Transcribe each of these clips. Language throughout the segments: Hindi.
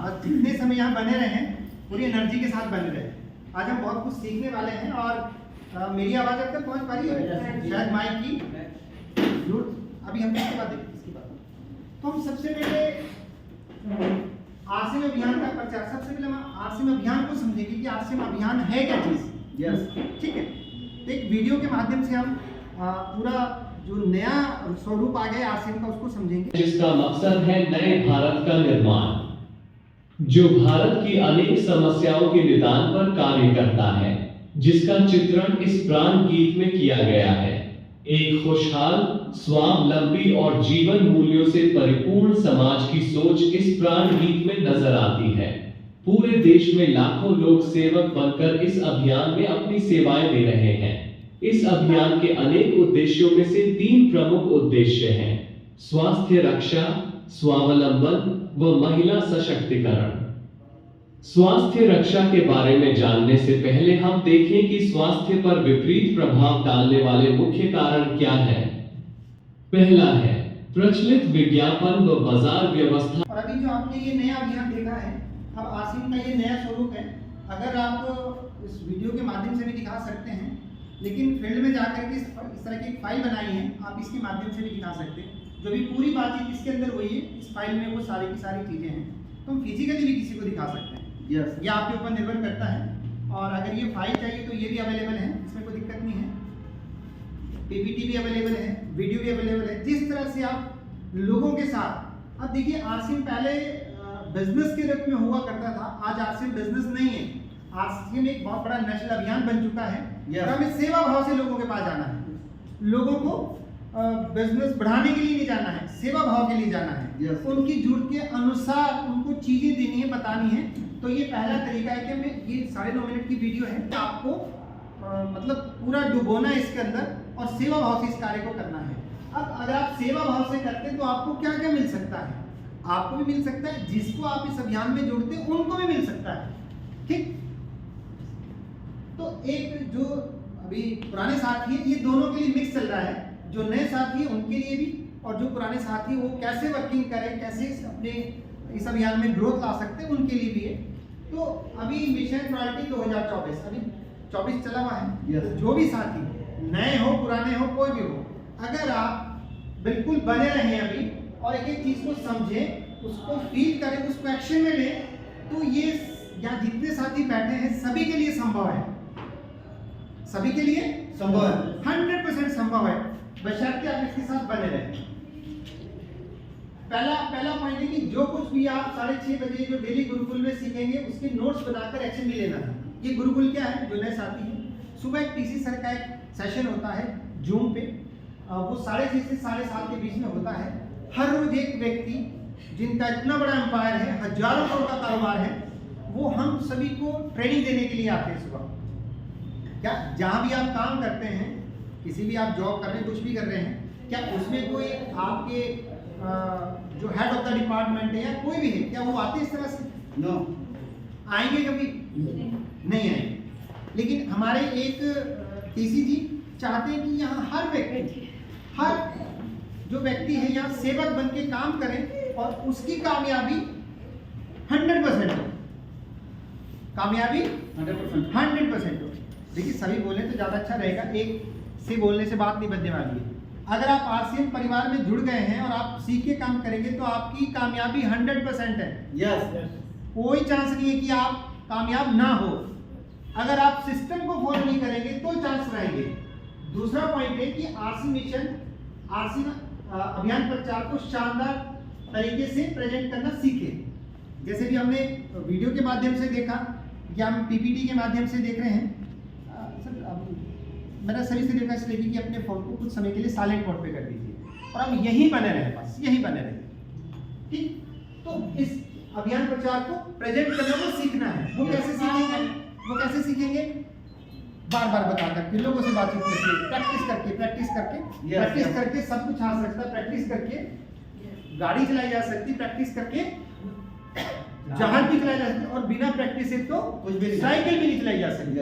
बस जितने समय यहाँ बने रहें पूरी एनर्जी के साथ बने रहे। आज हम बहुत कुछ सीखने वाले हैं और मेरी आवाज़ अब तक पहुँच पा रही है शायद माइक की जरूर। अभी हम इसके बाद देखते इसके बाद तो हम सबसे पहले आरसीएम अभियान का प्रचार, सबसे पहले हम आरसीएम अभियान को समझेंगे कि आरसीएम अभियान है क्या चीज़। यस, ठीक है। तो एक वीडियो के माध्यम से हम पूरा जो नया स्वरूप आ गया आरसीएम का उसको समझेंगे, जिसका मकसद है नए भारत का निर्माण, जो भारत की अनेक समस्याओं के निदान पर कार्य करता है, जिसका चित्रण इस प्राण गीत में किया गया है। एक खुशहाल, स्वावलंबी और जीवन मूल्यों से परिपूर्ण समाज की सोच इस प्राण गीत में नजर आती है। पूरे देश में लाखों लोग सेवक बनकर इस अभियान में अपनी सेवाएं दे रहे हैं। इस अभियान के अनेक उद्देश्यों में से 3 प्रमुख उद्देश्य हैं: स्वास्थ्य रक्षा, स्वावलंबन व महिला सशक्तिकरण। स्वास्थ्य रक्षा के बारे में जानने से पहले हम देखें कि स्वास्थ्य पर विपरीत प्रभाव डालने वाले मुख्य कारण क्या हैं। पहला है प्रचलित विज्ञापन व बाजार व्यवस्था। और अभी जो आपने ये नया अभियान देखा है, अब आरसीएम का ये नया स्वरूप है। अगर आप इस वीडियो के माध्यम से भी दिखा सकते हैं, लेकिन फील्ड में जाकर के इस तरह की एक फाइल बनाई है, आप इसके माध्यम से भी दिखा सकते हैं। जो भी पूरी बातचीत इसके अंदर हुई है, इस फाइल में वो सारी की सारी चीज़ें हैं। तो हम फिजिकली भी किसी को दिखा सकते हैं। यस, ये आपके ऊपर निर्भर करता है। और अगर ये फाइल चाहिए तो ये भी अवेलेबल है, इसमें कोई दिक्कत नहीं है। पीपीटी भी अवेलेबल है, वीडियो भी अवेलेबल है। जिस तरह से आप लोगों के साथ, अब देखिए आरसीएम पहले बिजनेस के रूप में हुआ करता था, आज आरसीएम बिजनेस नहीं है। आरसीएम एक बहुत बड़ा नेशनल अभियान बन चुका है। Yes. और हमें सेवा भाव से लोगों के पास जाना है। लोगों को बिजनेस बढ़ाने के लिए नहीं जाना है, सेवा भाव के लिए जाना है। Yes. उनकी जरूरत के अनुसार उनको चीजें देनी है, बतानी है। तो ये पहला तरीका है कि हमें ये 9.5 मिनट की वीडियो है, आपको मतलब पूरा डुबोना है इसके अंदर और सेवा भाव से इस कार्य को करना है। अब अगर आप सेवा भाव से करते हैं तो आपको क्या क्या मिल सकता है? आपको भी मिल सकता है, जिसको आप इस अभियान में जोड़ते हैं उनको भी मिल सकता है। ठीक, तो एक जो अभी पुराने साथी हैं, ये दोनों के लिए मिक्स चल रहा है। जो नए साथी हैं उनके लिए भी, और जो पुराने साथी वो कैसे वर्किंग करें, कैसे अपने इस अभियान में ग्रोथ ला सकते हैं, उनके लिए भी है। तो अभी मिशन प्रायोरिटी 2024 अभी 24 चला हुआ है। Yes. तो जो भी साथी नए हो, पुराने हो, कोई भी हो, अगर आप बिल्कुल बने रहें अभी और एक एक चीज को समझें, उसको फील करें, उसको एक्शन में लें, तो ये यहाँ जितने साथी बैठे हैं सभी के लिए संभव है। सभी के लिए संभव है, 100% संभव है, बशर्ते आप इसके साथ बने रहें। पहला पॉइंट है कि जो कुछ भी आप 6:30 बजे जो डेली गुरुकुल में सीखेंगे उसके नोट्स बनाकर एक्शन भी लेना है। ये गुरुकुल क्या है, जो नए साथी हैं, सुबह एक टीसी सर का एक सेशन होता है जूम पे, वो 6:30 से 7:30 के बीच में होता है। हर रोज एक व्यक्ति जिनका इतना बड़ा एम्पायर है, हजारों करोड़ का कारोबार है, वो हम सभी को ट्रेनिंग देने के लिए आते हैं सुबह। क्या जहाँ भी आप काम करते हैं, किसी भी आप जॉब कर रहे हैं, कुछ भी कर रहे हैं, क्या उसमें कोई आपके जो हेड ऑफ द डिपार्टमेंट है या कोई भी है, क्या वो आते इस तरह से? नो, आएंगे कभी? नहीं आएंगे। लेकिन हमारे एक टीसी जी चाहते हैं कि यहाँ हर जो व्यक्ति है यहाँ सेवक बन के काम करें और उसकी कामयाबी 100% हो। कामयाबी 100% हो। देखिए सभी बोले तो ज़्यादा अच्छा रहेगा, एक से बोलने से बात नहीं बनने वाली है। अगर आप आरसीएम परिवार में जुड़ गए हैं और आप सीख के काम करेंगे तो आपकी कामयाबी 100% है। यस, कोई चांस नहीं है कि आप कामयाब ना हो। अगर आप सिस्टम को फॉलो नहीं करेंगे तो चांस रहेंगे। दूसरा पॉइंट है कि आरसीएम अभियान प्रचार को शानदार तरीके से प्रेजेंट करना सीखें। जैसे भी हमने वीडियो के माध्यम से देखा या हम पीपीटी के माध्यम से देख रहे हैं। सर अब मेरा सभी से रिक्वेस्ट रहेगी कि अपने फोन को कुछ समय के लिए साइलेंट मोड पे कर दीजिए और हम यहीं बने रहें, बस यहीं बने रहें। ठीक, तो इस अभियान प्रचार को प्रेजेंट करने को सीखना है। वो कैसे सीखेंगे? बार बार बता करके, लोगों से बातचीत करके, प्रैक्टिस करके सब कुछ आ सकता है। प्रैक्टिस करके गाड़ी चलाई जा सकती, प्रैक्टिस करके जहाज भी चलाई जा सकती, और बिना प्रैक्टिस से तो कुछ भी नहीं, साइकिल भी नहीं चलाई जा सकती।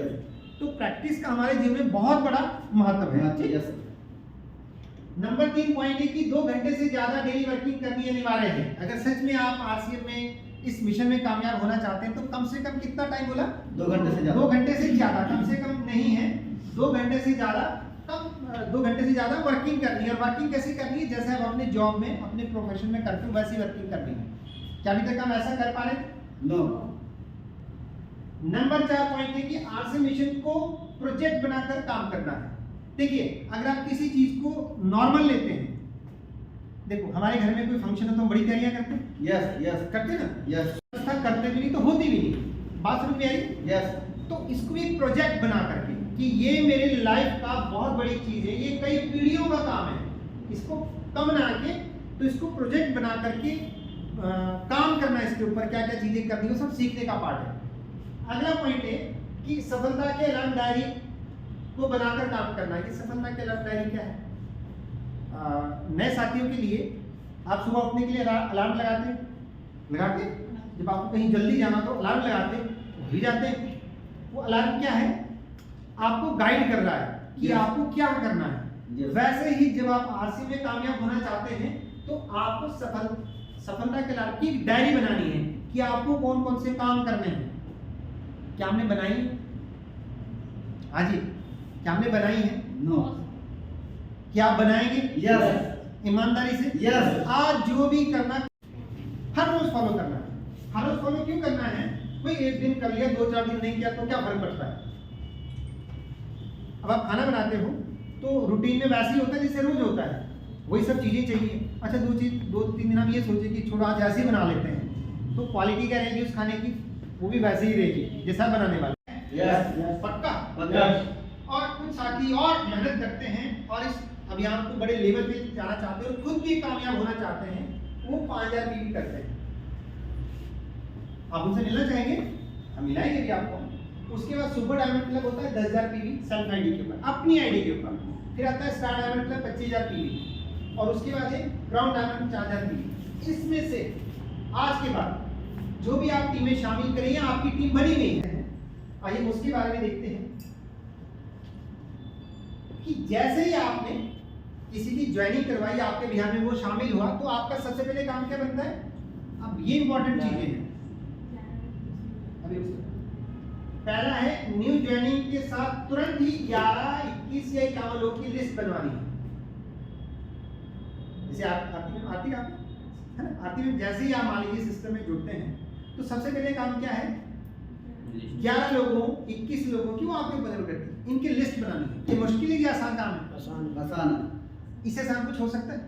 तो प्रैक्टिस का हमारे जीवन में बहुत बड़ा महत्व है। ठीक है। नंबर 3 पॉइंट है कि 2 घंटे से ज्यादा डेली वर्किंग करनी अनिवार्य है। अगर सच में आप आरसीएम में इस मिशन में कामयाब होना चाहते हैं तो कम से कम कितना टाइम बोला? 2 घंटे से ज्यादा। 2 घंटे से ज़्यादा, कम से कम नहीं है, 2 घंटे से ज़्यादा, कम 2 घंटे से ज़्यादा वर्किंग करनी है। और वर्किंग कैसे करनी है? जैसे हम अपने जॉब में, अपने प्रोफेशन में करते हैं वैसी वर्किंग करनी है। क्या अभी तक हम ऐसा कर पा रहे हैं? नो। नंबर 4 पॉइंट है कि आरसी मिशन को प्रोजेक्ट बनाकर काम करना है। देखिए, अगर आप किसी चीज को नॉर्मल लेते हैं, देखो हमारे घर में कोई फंक्शन है तो हम बड़ी तैयारियां करते हैं, यस यस करते हैं ना, यस व्यवस्था करते भी नहीं तो होती भी नहीं। बात समझ में आई? यस। तो इसको एक प्रोजेक्ट बना करके कि ये मेरे लाइफ का बहुत बड़ी चीज है, ये कई पीढ़ियों का काम है, इसको कम बना के, तो इसको प्रोजेक्ट बना करके काम करना है, इसके ऊपर क्या क्या चीजें करनी है, वो सब सीखने का पार्ट है। अगला पॉइंट है कि सफलता के अलार्म डायरी को बनाकर काम करना है। कि सफलता के अलार्म डायरी क्या है? नए साथियों के लिए आप सुबह उठने के लिए अलार्म लगाते हैं, जब आपको कहीं जल्दी जाना तो अलार्म लगाते हैं, भूल जाते हैं। वो अलार्म क्या है? आपको गाइड कर रहा है कि आपको क्या करना है। वैसे ही जब आप आरसी में कामयाब होना चाहते हैं तो आपको सफलता के अलार्म की डायरी बनानी है कि आपको कौन कौन से काम करने हैं। क्या हमने बनाई है? हाँ जी, क्या हमने बनाई है? नो। क्या आप बनाएंगे? यस ईमानदारी से? यस। आज जो भी करना हर रोज फॉलो करना है। हर रोज फॉलो क्यों करना है? कोई एक दिन कर लिया, 2-4 दिन नहीं किया तो क्या फर्क पड़ता है? अब आप खाना बनाते हो तो रूटीन में वैसे ही होता है जैसे रोज होता है, वही सब चीजें चाहिए। अच्छा 2-3 दिन हम ये सोचे कि छोड़ो आज ऐसे ही बना लेते हैं, तो क्वालिटी क्या रहेगी उस खाने की? वो भी वैसे ही रहेगी जैसा बनाने वाले हैं। यस पक्का? पक्का। और कुछ साथी और मेहनत करते हैं और इस अभियान को बड़े लेवल पे जाना चाहते हैं और खुद भी कामयाब होना चाहते हैं, वो 5000 पीवी करते हैं। आप उनसे मिलना चाहेंगे? हम मिलाएंगे भी आपको। उसके बाद सुपर डायमंड क्लब होता है 10,000 पीवी सेल्फ आईडी के ऊपर, अपनी आईडी के ऊपर। फिर आता है स्टार डायमंड क्लब 25,000 पीवी, और उसके बाद है क्राउन डायमंड 4,000 पीवी। इसमें से आज के बाद जो भी आप टीमें शामिल करें या आपकी टीम बनी हुई है, आइए उसके बारे में देखते हैं कि जैसे ही आपने किसी की ज्वाइनिंग करवाई, आपके अभियान में वो शामिल हुआ, तो आपका सबसे पहले काम क्या बनता है? अब ये इंपॉर्टेंट चीजें हैं। अभी पहला है न्यू ज्वाइनिंग के साथ तुरंत ही 11, 21 या 51 लोगों की लिस्ट बनवानी है। जैसे आती है ना, आती में जैसे ही आप मान लीजिए सिस्टम में जुड़ते हैं तो सबसे पहले काम क्या है? 11 लोगों, 21 लोगों की वो आपके बदल करती है, इनकी लिस्ट बनानी है। ये मुश्किल है या आसान काम है? आसान। इससे आसान कुछ हो सकता है?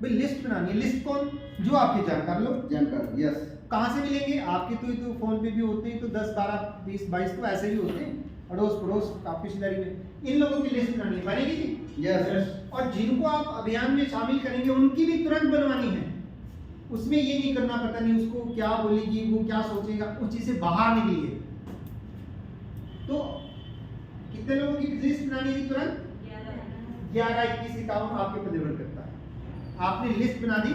भाई लिस्ट बनानी है। लिस्ट कौन? जो आपके जानकार लोग। जानकार। यस। कहाँ से मिलेंगे? आपके तो फोन पे भी होते हैं, तो 10, 12, 20, 22 तो ऐसे ही होते हैं, अड़ोस पड़ोस आपकी रिश्तेदारी में। इन लोगों की लिस्ट बनानी है, बनेगी जी? यस। और जिनको आप अभियान में शामिल करेंगे उनकी भी तुरंत बनवानी है। उसमें ये नहीं करना पता नहीं उसको क्या बोलेगी, वो क्या सोचेगा, उस चीज से बाहर निकलिए। तो कितने लोगों की लिस्ट बनानी थी तुरंत? 11, 21, 51 आपके ऊपर निर्भर करता है। आपने लिस्ट बना दी।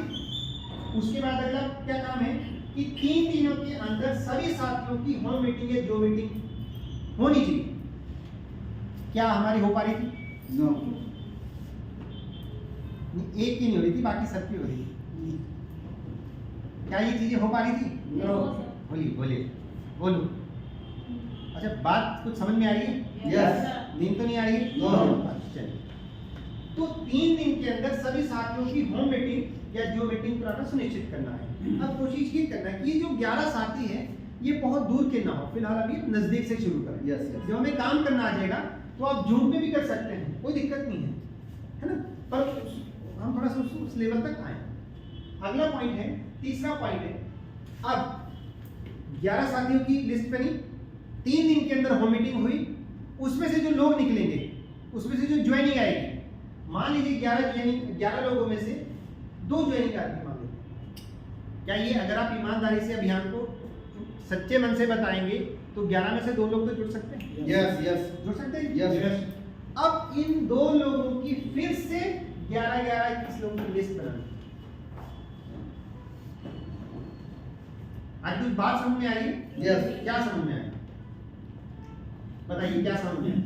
उसके बाद अगला क्या काम है कि 3 दिनों के अंदर सभी साथियों की होम मीटिंग या जो मीटिंग होनी चाहिए। क्या हमारी हो पा रही थी? नो। एक की नहीं हो रही थी, बाकी सबकी हो रही थी। क्या ये चीजें हो पा रही थी? नो। बोलिए बोलो। अच्छा, बात कुछ समझ में आ रही है? यस। नींद तो नहीं आ रही है? नो। चलिए, तो 3 दिन के अंदर सभी साथियों की होम मीटिंग या जो मीटिंग कराना सुनिश्चित करना है। अब कोशिश ये करना है कि ये जो 11 साथी हैं ये बहुत दूर के ना हो, फिलहाल अभी नजदीक से शुरू करें। Yes yes. जब हमें काम करना आ जाएगा तो आप जूम पे भी कर सकते हैं, कोई दिक्कत नहीं है ना, पर हम थोड़ा सा उस लेवल तक आए। अगला पॉइंट है, तीसरा पॉइंट है, अब 11 साथियों की लिस्ट बनी, 3 दिन के अंदर होम मीटिंग हुई, उसमें से जो लोग निकलेंगे, उसमें से जो ज्वाइनिंग आएगी, मान लीजिए 11 लोगों में से 2 ज्वाइनिंग आती मान लीजिए। क्या ये अगर आप ईमानदारी से अभियान को सच्चे मन से बताएंगे तो 11 में से 2 लोग तो जुड़ सकते हैं? Yes yes. जुड़ सकते हैं? यस। अब इन 2 लोगों की फिर से 11, 21 लोगों की लिस्ट बनानी। आज कुछ बात समझ में आ रही है? यस। क्या समझ में आया? बताइए क्या समझ में आया?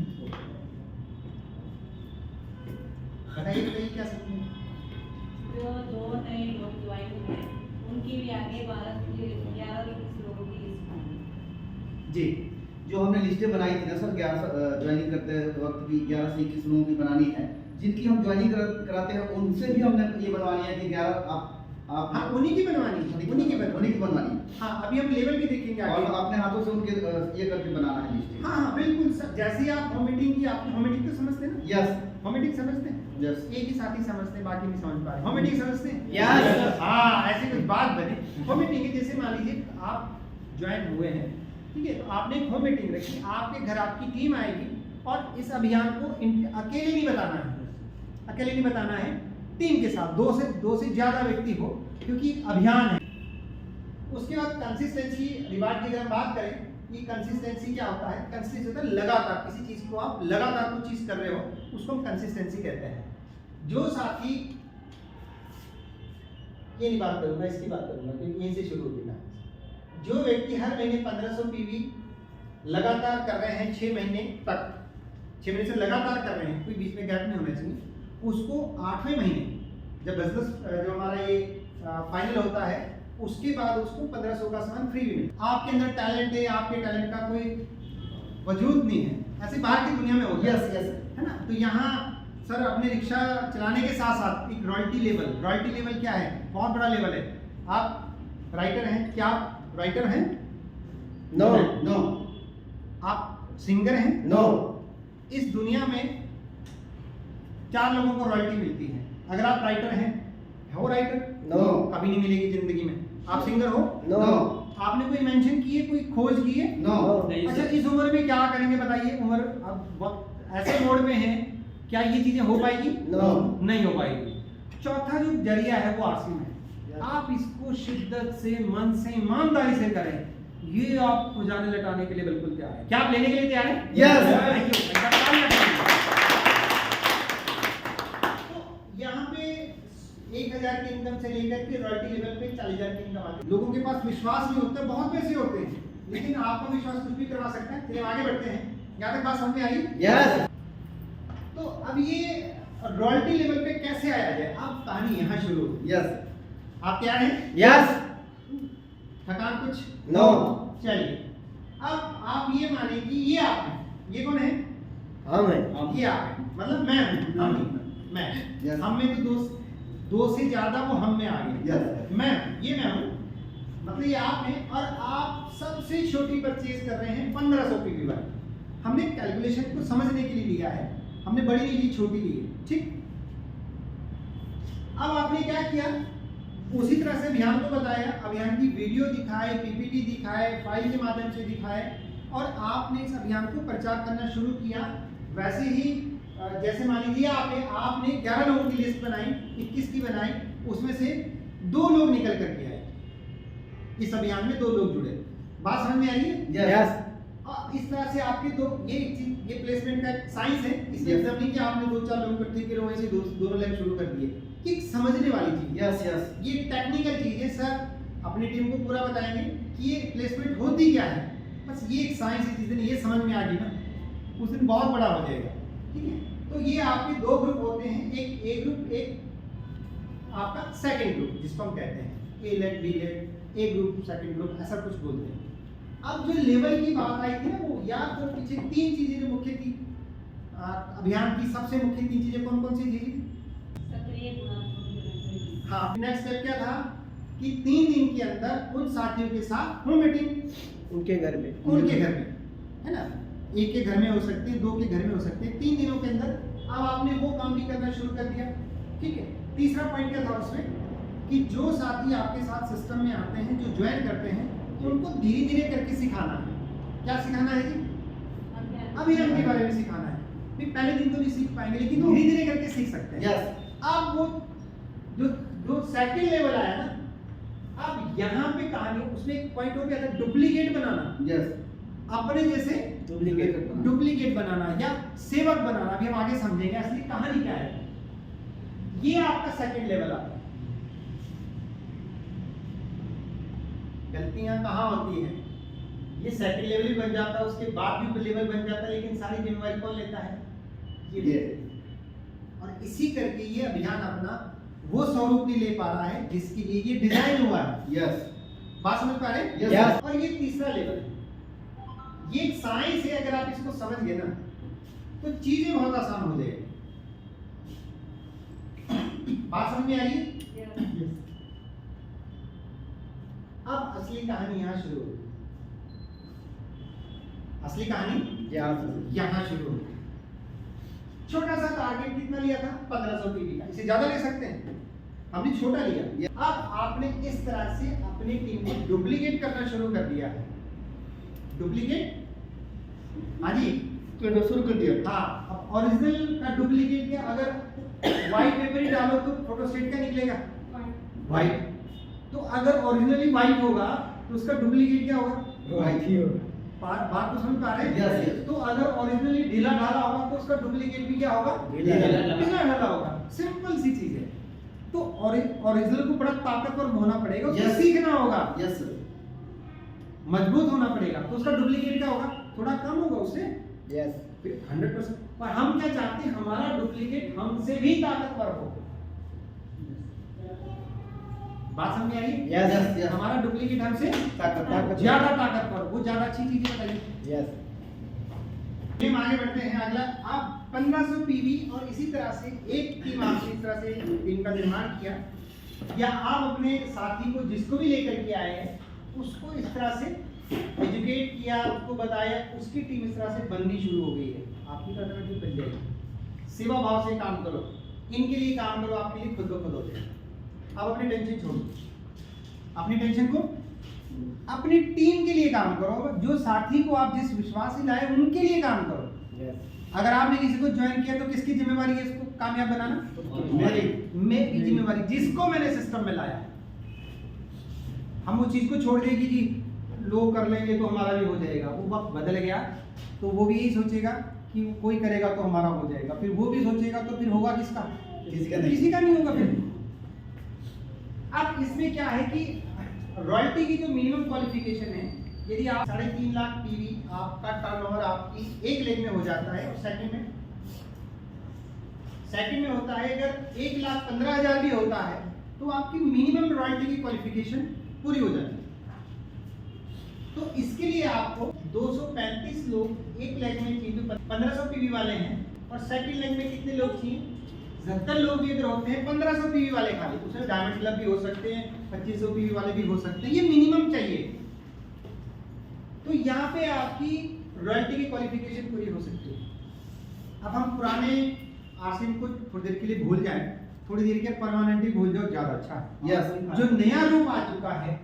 बताइए क्या समझ में आया? जो 2 नए लोग ज्वाइन हुए उनको उनकी भी आगे 12 से 11 लोगों की लिस्ट बनानी। जी, जो हमने लिस्टें बनाई थी ना सर 11 ज्वाइनिंग करते वक्त भी 11 से 21 लोगों की बनानी है, जिनकी हम ज्वाइनिंग कराते हैं उनसे भी हमने ये बनवानी है कि 11 आप हाँ, उन्हीं की बनवानी है, उन्हीं की बनवानी है। हाँ, अभी हम लेवल भी देखेंगे और आगे। अपने हाथों से उनके ये करके बनाना है लिस्ट। हाँ हाँ बिल्कुल सर, जैसे ही आप होम मीटिंग की, आप होम मीटिंग तो समझते हैं ना? यस होम मीटिंग समझते हैं? यस एक ही साथी समझते हैं, बाकी नहीं समझ पा रहे। होम मीटिंग समझते हैं? Yes. हाँ, ऐसी कुछ बात बने। होम मीटिंग है, जैसे मान लीजिए आप ज्वाइन हुए हैं, ठीक है, तो आपने एक होम मीटिंग रखी, आपके घर आपकी टीम आएगी और इस अभियान को अकेले नहीं बताना है, अकेले नहीं बताना है, टीम के साथ दो से ज्यादा व्यक्ति हो, क्योंकि अभियान है। उसके बाद कंसिस्टेंसी रिवार्ड की अगर हम बात करें, ये कंसिस्टेंसी क्या होता है? कंसिस्टेंसी होता है लगातार किसी चीज को, आप लगातार कुछ चीज कर रहे हो, उसको हम कंसिस्टेंसी कहते हैं। जो साथी, ये नहीं बात करूंगा, इसकी बात करूंगा क्योंकि यहीं से शुरू होती है। जो व्यक्ति हर महीने 1500 पीवी लगातार कर रहे हैं 6 महीने तक, 6 महीने से लगातार कर रहे हैं, कोई बीच में गैप नहीं होना चाहिए, उसको 8वें महीने जब 10 जो हमारा ये फाइनल होता है, उसके बाद उसको 1500 का सामान फ्री भी मिलता है। आपके अंदर टैलेंट है, आपके टैलेंट का कोई वजूद नहीं है, ऐसे बाहर की दुनिया में होता है। यस है ना? तो यहाँ सर अपने रिक्शा चलाने के साथ साथ एक रॉयल्टी लेवल क्या है? बहुत बड़ा लेवल है। आप राइटर हैं, क्या आप राइटर हैं? नो नो आप सिंगर हैं? नो। इस दुनिया में 4 लोगों को रॉयल्टी मिलती है। अगर आप राइटर हैं, हो राइटर? नो। कभी नहीं मिलेगी जिंदगी में। आप सिंगर हो? नो। आपने कोई मेंशन की है, कोई खोज की है? नो। अच्छा, इस उम्र में क्या करेंगे बताइए? उम्र अब वक्त ऐसे मोड में है, क्या ये चीजें हो पाएगी? नो। नहीं हो पाएगी। चौथा जो जरिया है वो आसिम है। आप इसको शिद्दत से, मन से, ईमानदारी से करें, ये आपको जाने लटाने के लिए बिल्कुल तैयार है। क्या आप लेने के लिए तैयार हैं? Yes. Thank you. तो यहाँ पे 1000 की इनकम से लेकर के रॉयल्टी लेवल पे 40,000 की इनकम आती है। लोगों के पास विश्वास नहीं होता, बहुत पैसे होते हैं, लेकिन आपका विश्वास कुछ भी करवा सकता है। चलिए आगे बढ़ते हैं। यहाँ तक बात समझ में आई? यस। तो अब ये रॉयल्टी लेवल पे कैसे आया जाए? अब कहानी यहाँ शुरू होती है। यस। आप तैयार हैं? यस। थकान कुछ? नो। चलिए, अब आप ये माने कि ये आप हैं, ये कौन है? हम हैं। ये आप हैं, मतलब मैं हूँ, हम नहीं, मैं। Yes. हम में तो दो से ज्यादा वो हम में आ गए। Yes. मैं हूँ, मतलब ये आप हैं, और आप सबसे छोटी परचेज कर रहे हैं 1500 पीवीआई। हमने कैलकुलेशन को समझने के लिए लिया है, हमने बड़ी नहीं ली, छोटी ली है, ठीक। अब आपने क्या किया? उसी तरह से अभियान को बताया, अभियान की वीडियो दिखाए, पीपीटी दिखाए, फाइल के माध्यम से दिखाए, और आपने इस अभियान को प्रचार करना शुरू किया। वैसे ही जैसे मान लीजिए आपने 11 लोगों की लिस्ट बनाई, 21 की बनाई, उसमें से 2 लोग निकल करके आए। इस अभियान में 2 लोग जुड़े। बात समझ में आ रही है? यस। और इस तरह से आपके ये प्लेसमेंट का साइंस है। इसलिए Yes. मतलब नहीं कि आपने 2-4 लोग इकट्ठे किए और वैसे दोनों लाइन शुरू कर दिए। ये एक समझने वाली चीज है। Yes yes. ये टेक्निकल चीज है। सर अपनी टीम को पूरा बताएंगे कि ये प्लेसमेंट होती क्या है। बस ये एक साइंस है, जिस दिन ये समझ में आ गई ना, उस दिन बहुत बड़ा हो जाएगा, ठीक है। तो ये आपके 2 ग्रुप होते हैं, एक ए ग्रुप, एक आपका सेकंड ग्रुप, जिसको हम कहते हैं ए लेट, बी लेट, ए ग्रुप, सेकंड ग्रुप, ऐसा कुछ बोलते हैं। अब जो लेवल की बात आई थी ना, वो याद करो, पीछे 3 चीजें जो मुख्य थी अभियान की, सबसे मुख्य 3 चीजें कौन कौन सी थी? सक्रिय गुणात्मक। हाँ, नेक्स्ट स्टेप क्या था कि 3 दिन के अंदर उन साथियों के साथ होम मीटिंग, उनके घर में, है ना, एक के घर में हो सकते हैं, 2 के घर में हो सकते हैं। 3 दिनों के अंदर अब आपने वो काम भी करना शुरू कर दिया, ठीक है। तीसरा पॉइंट क्या था उसमें कि जो साथी आपके साथ सिस्टम में आते हैं, जो ज्वाइन करते हैं, उनको धीरे धीरे करके सिखाना है। क्या सिखाना है जी? अभियान के बारे में सिखाना है। भी पहले दिन तो नहीं सीख पाएंगे, लेकिन धीरे धीरे करके सीख सकते हैं। यस। अब वो जो सेकंड लेवल आया ना, अब यहाँ पे कहानी, उसमें एक पॉइंट हो गया था डुप्लीकेट बनाना। यस। अपने जैसे डुप्लीकेट बनाना या सेवक बनाना, अभी हम आगे समझेंगे असली कहानी क्या है। ये आपका सेकंड लेवल आता है। गलतियां कहाँ होती हैं? ये सेकंड लेवल भी बन जाता है, उसके बाद भी लेवल बन जाता है, लेकिन सारी जिम्मेवारी कौन लेता है? ये। और इसी करके ये अभियान अपना वो स्वरूप नहीं ले पा रहा है जिसके लिए ये डिजाइन हुआ है। यस बात समझ पा रहे हैं? Yes. और ये तीसरा लेवल है, ये एक साइंस है। अगर आप इसको समझ गए ना तो चीजें बहुत आसान हो जाएगी। बात समझ में आ रही है? अब असली कहानी यहाँ शुरू होगी। असली कहानी यहाँ शुरू होगी। छोटा सा टारगेट कितना लिया था? 1500 पीवी का। इसे ज्यादा ले सकते हैं, हमने छोटा लिया। अब आपने इस तरह से अपनी टीम को डुप्लीकेट करना शुरू कर दिया है। डुप्लीकेट, हाँ जी, तो शुरू कर दिया। हाँ। अब ओरिजिनल का डुप्लीकेट क्या? अगर व्हाइट पेपर ही डालो तो फोटोस्टेट क्या निकलेगा? व्हाइट। तो अगर ओरिजिनली व्हाइट होगा तो उसका डुप्लीकेट क्या होगा? व्हाइट ही होगा। बात को समझ पा रहे हैं? Yes, yes. तो अगर ओरिजिनली ढीला ढाला होगा तो उसका डुप्लीकेट भी क्या होगा? ढीला ढाला। ढीला ढाला होगा। सिंपल सी चीज है। तो ओरिजिनल को बड़ा ताकतवर होना पड़ेगा, उसको Yes. सीखना होगा, यस सर। मजबूत होना पड़ेगा। तो उसका डुप्लीकेट क्या होगा? थोड़ा कम होगा उससे। यस 100%। पर हम क्या चाहते हैं? हमारा डुप्लीकेट हमसे भी ताकतवर हो। बात समझ में आई? Yes, yes, yes. हमारा डुप्लीकेट हमसे ताकत ज्यादा ताकतवर, वो ज्यादा अच्छी चीजें बताइए। यस हम आगे बढ़ते हैं। अगला, आप 1500 पीवी और इसी तरह से एक टीम आपने इस तरह से टीम का निर्माण किया, या आप अपने साथी को जिसको भी लेकर के आए हैं उसको इस तरह से एजुकेट किया, उसको बताया, उसकी टीम इस तरह से बननी शुरू हो गई है। आपकी अल्टरनेटिव बन जाएगी। सेवा भाव से काम करो, इनके लिए काम करो, आपके लिए खुद ब खुद हो जाएगा। अब अपनी टेंशन छोड़ो, अपनी टेंशन को अपनी टीम के लिए काम करो। जो साथी को आप जिस विश्वास से लाए उनके लिए काम करो। अगर आपने किसी को ज्वाइन किया तो किसकी जिम्मेवारी है इसको कामयाब बनाना? मेरी जिम्मेवारी, जिसको मैंने सिस्टम में लाया। हम उस चीज को छोड़ देंगे कि लोग कर लेंगे तो हमारा भी हो जाएगा। वो वक्त बदल गया तो वो भी यही सोचेगा कि कोई करेगा तो हमारा हो जाएगा, फिर वो भी सोचेगा तो फिर होगा किसका? किसी का नहीं होगा फिर। अब इसमें क्या है कि रॉयल्टी की जो मिनिमम क्वालिफिकेशन है, यदि आप 3.5 लाख पीवी आपका टर्नओवर आपकी एक लेग में हो जाता है, और सेकंड में होता है, अगर 1,15,000 भी होता है तो आपकी मिनिमम रॉयल्टी की क्वालिफिकेशन पूरी हो जाती है। तो इसके लिए आपको 235 लोग एक लेग में चाहिए, जो 1500 पीवी वाले हैं, और सेकंड लेग में कितने लोग चाहिए? 70 लोग भी अगर होते हैं 1500 पीवी वाले खाली, उसमें डायमंड क्लब भी हो सकते हैं, 2500 पीवी वाले भी हो सकते हैं, ये मिनिमम चाहिए। तो यहाँ पे आपकी रॉयल्टी की क्वालिफिकेशन पूरी हो सकती है। अब हम पुराने आरसीएम को थोड़ी देर के लिए भूल जाएं, थोड़ी देर के परमानेंटली भूल जाओ, ज्यादा अच्छा है। यस जो नया रूप आ चुका है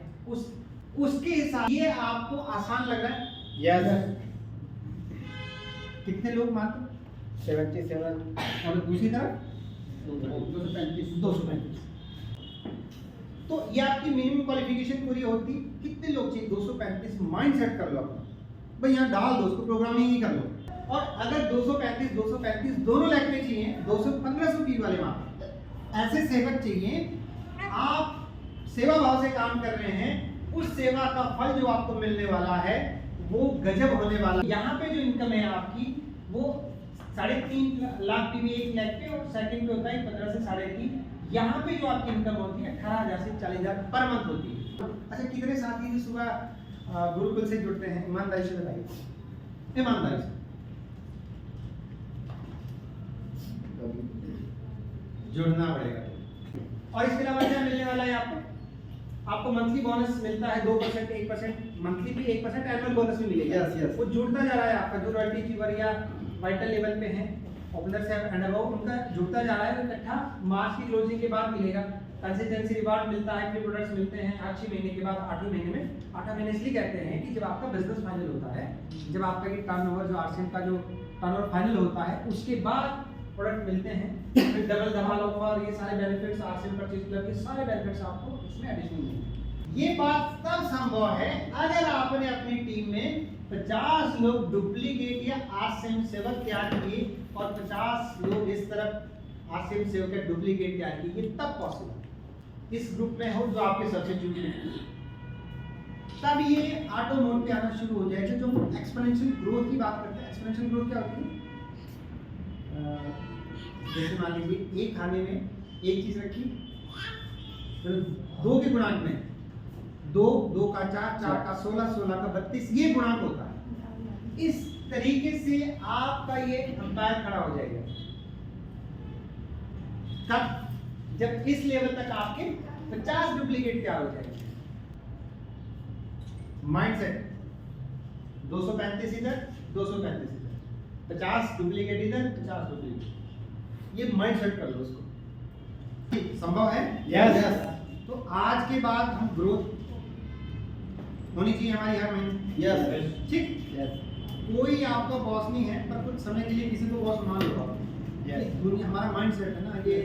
उसके हिसाब ये आपको आसान लग रहा है? यस कितने लोग मात्र? 77 और दूसरी तरफ 235। तो ये आपकी मिनिमम क्वालिफिकेशन पूरी होती। कितने लोग चाहिए? 235। माइंड सेट कर लो अपना, भाई यहाँ डाल दो, उसको प्रोग्रामिंग ही कर लो। और अगर 235 दोनों लैक में चाहिए, 1500 पी वाले मात्र ऐसे सेवक चाहिए। आप सेवा भाव से काम कर रहे हैं, उस सेवा का फल जो आपको मिलने वाला है वो गजब होने वाला। यहाँ पे जो इनकम है आपकी वो 3.5 लाख पीवी एक लैख पे, और सेकंड पे होता है 15 से 3.5। यहाँ पे जो आपकी इनकम होती है 18,000 से 40,000 पर मंथ होती है। अच्छा, कितने साथी जो सुबह गुरुकुल से जुड़ते हैं? ईमानदारी से बताइए, ईमानदारी से जुड़ना पड़ेगा। और इसके अलावा क्या मिलने वाला है आपको? आपको मंथली बोनस मिलता है 2%, 1%, मंथली भी 1%, एनुअल बोनस भी मिलेगा। Yes, yes. वो जुड़ता जा रहा है आपका, जो रॉयल्टी फीवर या वाइटल लेवल पे है, पॉपुलर से एंड अबव, उनका जुड़ता जा रहा है। इकट्ठा मार्च की क्लोजिंग के बाद मिलेगा। कंसिस्टेंसी रिवार्ड मिलता है, फ्री प्रोडक्ट्स मिलते हैं हर 6 महीने के बाद 8वें महीने में। 8वां महीने इसलिए कहते हैं कि जब आपका बिजनेस फाइनल होता है, जब आपका ये टर्नओवर जो आरसीएम का जो टर्नओवर फाइनल होता है, उसके बाद प्रोडक्ट मिलते हैं, फिर डबल धमाल ऑफर, ये सारे बेनिफिट्स, आरसीएम परचेज क्लब के सारे बेनिफिट्स आपको इसमें एडिशनल मिलेंगे। ये बात तब संभव है अगर आपने अपनी टीम में 50 लोग डुप्लीकेट या आरसीएम सेवक तैयार किए और 50 लोग इस तरफ आरसीएम सेवक के डुप्लीकेट तैयार किए, ये तब पॉसिबल। इस ग्रुप में हो जो आपके सब्स्टिट्यूट हैं, तब ये ऑटो मोड पे आना शुरू हो जाएगा। जो एक्सपोनेंशियल ग्रोथ की बात करते हैं, एक्सपोनेंशियल ग्रोथ क्या होती है? जैसे मान लीजिए एक खाने में एक चीज रखी, 2 के गुणांक में 2, 2 का 4, 4 का 16, 16 का 32 ये गुणांक होता है। इस तरीके से आपका ये अंपायर खड़ा हो जाएगा। कब? जब इस लेवल तक आपके 50 डुप्लीकेट क्या हो जाएंगे। माइंडसेट 235 इधर, 235 इधर, 50 डुप्लीकेट इधर, 50 डुप्लीकेट। ये माइंडसेट कर लो उसको। संभव है? यस। तो आज के बाद हम ग्रोथ होनी चाहिए हमारी हर महीने। यस। ठीक। कोई आपका बॉस नहीं है, पर कुछ समय के लिए किसी को बॉस मान लो। Yes. दुनिया हमारा माइंडसेट है ना, ये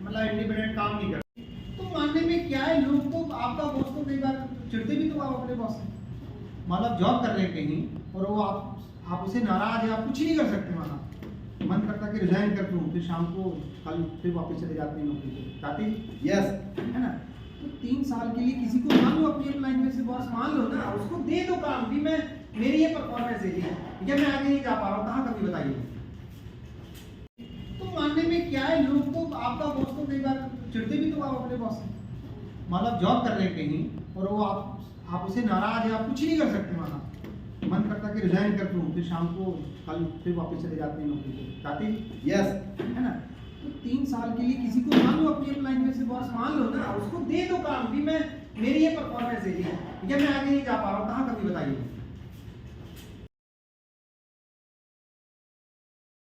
मतलब इंडिपेंडेंट काम नहीं करते। तो मानने में क्या है, लोग तो आपका बॉस तो कई बार चिढ़ते भी तो आप अपने बॉस से, मतलब जॉब कर रहे हैं कहीं और वो आप उसे नाराज है, आप कुछ नहीं कर सकते। माना मन करता कि रिजाइन कर दूं, फिर शाम को कल फिर वापस चले जाते हैं नौकरी पे, जाते ही यस। है ना। तो 3 साल के लिए किसी को मान लो, अपनी लाइन में से बॉस मान लो ना, उसको दे दो काम भी। मैं मेरी ये परफॉर्मेंस है, ठीक है, मैं आगे नहीं जा पा रहा हूँ, कहाँ कभी बताइए। तो मानने में क्या है, लोग तो आपका बॉस तो कई बार चिढ़ते भी तो आप अपने बॉस से, मतलब जॉब कर रहे हैं कहीं और वो आप उसे नाराज है, आप कुछ नहीं कर सकते। माना मन करता कि रिजाइन कर दूं, फिर शाम को कल फिर वापस चले जाते हैं नौकरी पे, जाते ही यस। है ना। तो 3 साल के लिए किसी को मान लो, अपनी लाइन में से बॉस मान लो ना, उसको दे दो काम भी। मैं मेरी ये परफॉर्मेंस है, ठीक है, मैं आगे नहीं जा पा रहा हूँ, कहाँ कभी बताइए।